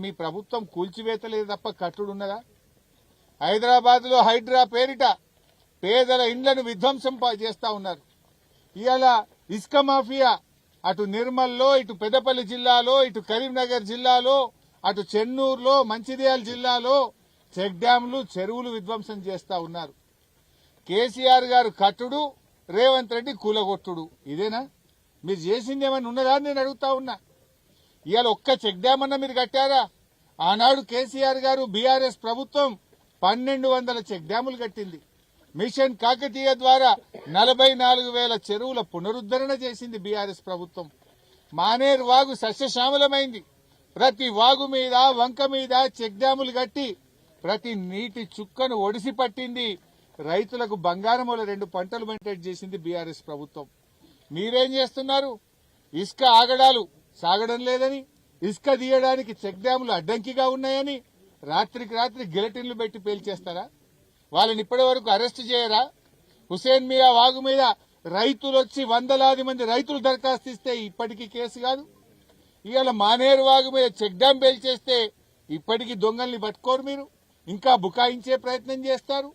మీ ప్రభుత్వం కూల్చివేతలేదు తప్ప కట్టుడున్నదా? హైదరాబాద్ లో హైడ్రా పేరిట పేదల ఇండ్లను విధ్వంసం చేస్తా ఉన్నారు. ఇవాళ ఇసుక మాఫియా అటు నిర్మల్లో, ఇటు పెద్దపల్లి జిల్లాలో, ఇటు కరీంనగర్ జిల్లాలో, అటు చెన్నూరులో, మంచిర్యాల జిల్లాలో చెక్ డ్యాంలు, చెరువులు విధ్వంసం చేస్తా ఉన్నారు. కేసీఆర్ గారు కట్టుడు, రేవంత్ రెడ్డి కూలగొట్టుడు. ఇదేనా మీరు చేసింది? ఏమైనా ఉన్నదా నేను అడుగుతా ఉన్నా. ఇవాళ ఒక్క చెక్ డ్యామ్ అన్నా మీరు కట్టారా? ఆనాడు కేసీఆర్ గారు బీఆర్ఎస్ ప్రభుత్వం 1200 చెక్ డ్యాములు కట్టింది. మిషన్ కాకతీయ ద్వారా 44,000 చెరువుల పునరుద్ధరణ చేసింది బీఆర్ఎస్ ప్రభుత్వం. మానేరు వాగు సస్యశ్యామలమైంది. ప్రతి వాగు మీద, వంక మీద చెక్ డ్యాములు కట్టి ప్రతి నీటి చుక్కను ఒడిసి పట్టింది. రైతులకు బంగారముల 2 పంటలు మెయింటైన్ చేసింది బీఆర్ఎస్ ప్రభుత్వం. మీరేం చేస్తున్నారు? ఇసుక ఆగడాలు సాగడం లేదని, ఇసుక తీయడానికి చెక్ డ్యాములు అడ్డంకిగా ఉన్నాయని రాత్రికి రాత్రి గిలటిన్లు పెట్టి పేల్చేస్తారా? వాళ్ళని ఇప్పటి వరకు అరెస్టు చేయరా? హుసేన్ మియా వాగు మీద రైతులు వచ్చి వందలాది మంది రైతులు దరఖాస్తు ఇస్తే ఇప్పటికీ కేసు కాదు. ఇవాళ మానేరు వాగు మీద చెక్ డ్యాం పేల్చేస్తే ఇప్పటికీ దొంగల్ని పట్టుకోరు. మీరు ఇంకా బుకాయించే ప్రయత్నం చేస్తారు.